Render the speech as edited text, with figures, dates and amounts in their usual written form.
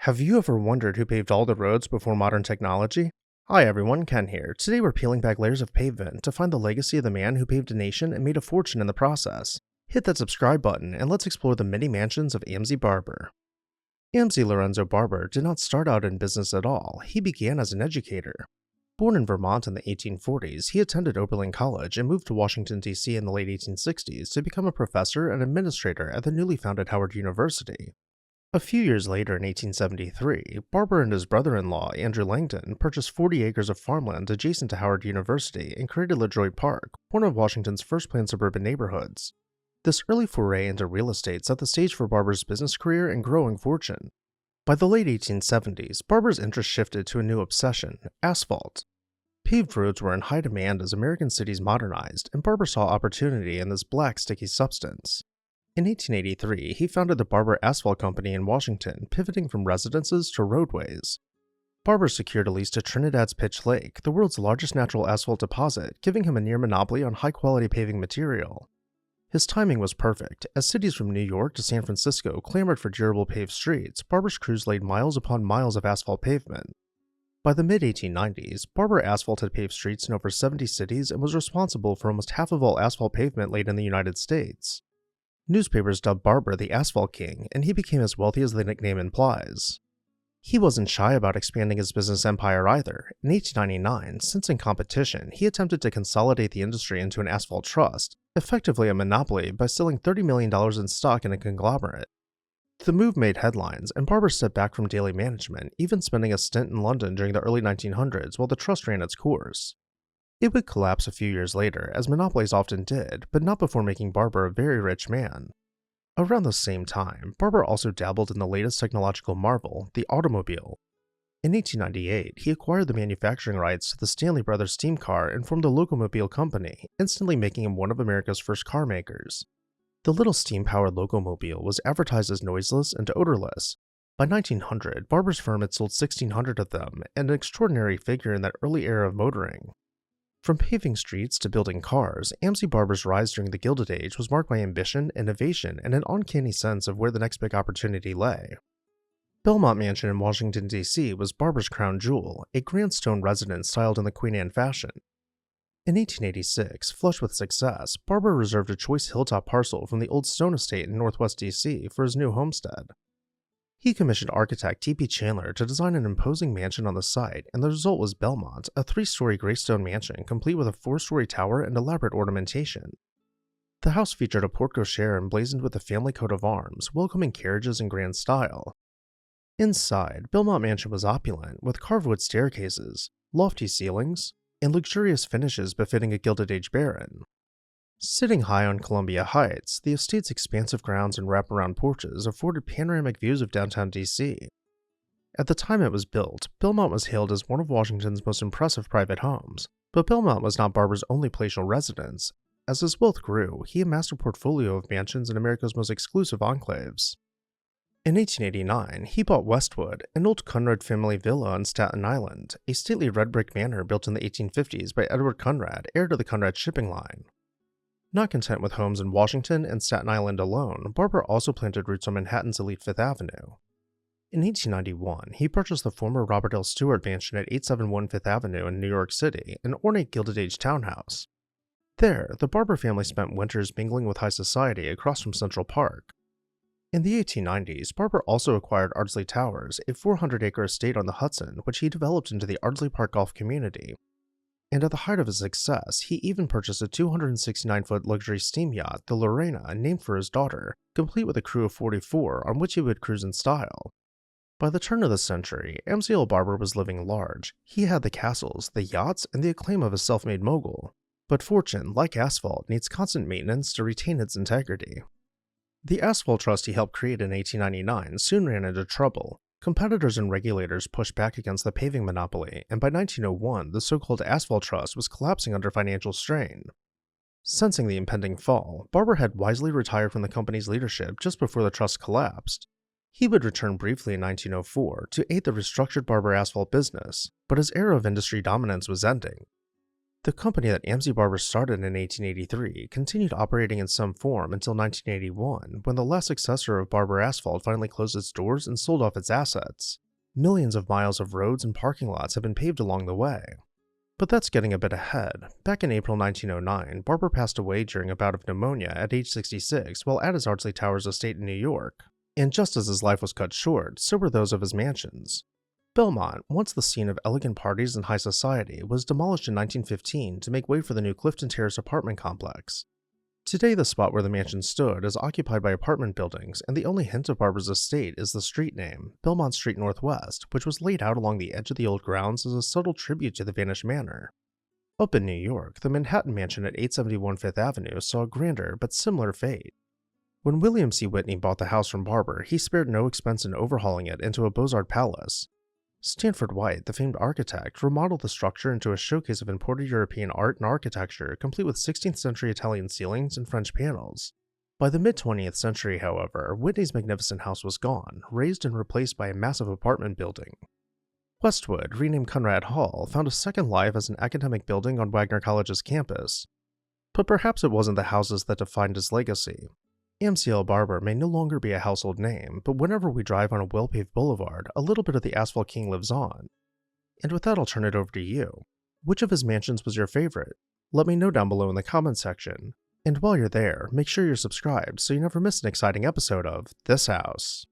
Have you ever wondered who paved all the roads before modern technology? Hi everyone, Ken here. Today we're peeling back layers of pavement to find the legacy of the man who paved a nation and made a fortune in the process. Hit that subscribe button and let's explore the many mansions of Amzi Barber. Amzi Lorenzo Barber did not start out in business at all. He began as an educator. Born in Vermont in the 1840s, he attended Oberlin College and moved to Washington, D.C. in the late 1860s to become a professor and administrator at the newly founded Howard University. A few years later in 1873, Barber and his brother-in-law, Andrew Langdon, purchased 40 acres of farmland adjacent to Howard University and created LeDroit Park, one of Washington's first planned suburban neighborhoods. This early foray into real estate set the stage for Barber's business career and growing fortune. By the late 1870s, Barber's interest shifted to a new obsession: asphalt. Paved roads were in high demand as American cities modernized, and Barber saw opportunity in this black, sticky substance. In 1883, he founded the Barber Asphalt Company in Washington, pivoting from residences to roadways. Barber secured a lease to Trinidad Pitch Lake, the world's largest natural asphalt deposit, giving him a near monopoly on high-quality paving material. His timing was perfect. As cities from New York to San Francisco clamored for durable paved streets, Barber's crews laid miles upon miles of asphalt pavement. By the mid-1890s, Barber Asphalt had paved streets in over 70 cities and was responsible for almost half of all asphalt pavement laid in the United States. Newspapers dubbed Barber the Asphalt King, and he became as wealthy as the nickname implies. He wasn't shy about expanding his business empire either. In 1899, sensing competition, he attempted to consolidate the industry into an asphalt trust, effectively a monopoly, by selling $30 million in stock in a conglomerate. The move made headlines, and Barber stepped back from daily management, even spending a stint in London during the early 1900s while the trust ran its course. It would collapse a few years later, as monopolies often did, but not before making Barber a very rich man. Around the same time, Barber also dabbled in the latest technological marvel, the automobile. In 1898, he acquired the manufacturing rights to the Stanley Brothers steam car and formed the Locomobile Company, instantly making him one of America's first car makers. The little steam-powered Locomobile was advertised as noiseless and odorless. By 1900, Barber's firm had sold 1,600 of them, an extraordinary figure in that early era of motoring. From paving streets to building cars, Amzi Barber's rise during the Gilded Age was marked by ambition, innovation, and an uncanny sense of where the next big opportunity lay. Belmont Mansion in Washington, D.C. was Barber's crown jewel, a grand stone residence styled in the Queen Anne fashion. In 1886, flush with success, Barber reserved a choice hilltop parcel from the old stone estate in northwest D.C. for his new homestead. He commissioned architect T.P. Chandler to design an imposing mansion on the site, and the result was Belmont, a 3-story gray stone mansion complete with a 4-story tower and elaborate ornamentation. The house featured a porte-cochere emblazoned with the family coat of arms, welcoming carriages in grand style. Inside, Belmont Mansion was opulent, with carved wood staircases, lofty ceilings, and luxurious finishes befitting a Gilded Age baron. Sitting high on Columbia Heights, the estate's expansive grounds and wraparound porches afforded panoramic views of downtown D.C. At the time it was built, Belmont was hailed as one of Washington's most impressive private homes, but Belmont was not Barber's only palatial residence. As his wealth grew, he amassed a portfolio of mansions in America's most exclusive enclaves. In 1889, he bought Westwood, an old Cunard family villa on Staten Island, a stately red brick manor built in the 1850s by Edward Cunard, heir to the Cunard shipping line. Not content with homes in Washington and Staten Island alone, Barber also planted roots on Manhattan's elite Fifth Avenue. In 1891, he purchased the former Robert L. Stewart Mansion at 871 Fifth Avenue in New York City, an ornate Gilded Age townhouse. There, the Barber family spent winters mingling with high society across from Central Park. In the 1890s, Barber also acquired Ardsley Towers, a 400-acre estate on the Hudson, which he developed into the Ardsley Park Golf Community. And at the height of his success, he even purchased a 269-foot luxury steam yacht, the Lorena, named for his daughter, complete with a crew of 44 on which he would cruise in style. By the turn of the century, Amzi Barber was living large. He had the castles, the yachts, and the acclaim of a self-made mogul. But fortune, like asphalt, needs constant maintenance to retain its integrity. The Asphalt Trust he helped create in 1899 soon ran into trouble. Competitors and regulators pushed back against the paving monopoly, and by 1901, the so-called Asphalt Trust was collapsing under financial strain. Sensing the impending fall, Barber had wisely retired from the company's leadership just before the trust collapsed. He would return briefly in 1904 to aid the restructured Barber asphalt business, but his era of industry dominance was ending. The company that Amzi Barber started in 1883 continued operating in some form until 1981, when the last successor of Barber Asphalt finally closed its doors and sold off its assets. Millions of miles of roads and parking lots have been paved along the way. But that's getting a bit ahead. Back in April 1909, Barber passed away during a bout of pneumonia at age 66 while at his Ardsley Towers estate in New York. And just as his life was cut short, so were those of his mansions. Belmont, once the scene of elegant parties and high society, was demolished in 1915 to make way for the new Clifton Terrace apartment complex. Today, the spot where the mansion stood is occupied by apartment buildings, and the only hint of Barber's estate is the street name, Belmont Street Northwest, which was laid out along the edge of the old grounds as a subtle tribute to the vanished manor. Up in New York, the Manhattan Mansion at 871 Fifth Avenue saw a grander but similar fate. When William C. Whitney bought the house from Barber, he spared no expense in overhauling it into a Beaux-Arts palace. Stanford White, the famed architect, remodeled the structure into a showcase of imported European art and architecture, complete with 16th century Italian ceilings and French panels. By the mid-20th century, however, Whitney's magnificent house was gone, razed and replaced by a massive apartment building. Westwood, renamed Cunard Hall, found a second life as an academic building on Wagner College's campus. But perhaps it wasn't the houses that defined his legacy. Amzi Barber may no longer be a household name, but whenever we drive on a well-paved boulevard, a little bit of the Asphalt King lives on. And with that, I'll turn it over to you. Which of his mansions was your favorite? Let me know down below in the comments section. And while you're there, make sure you're subscribed so you never miss an exciting episode of This House.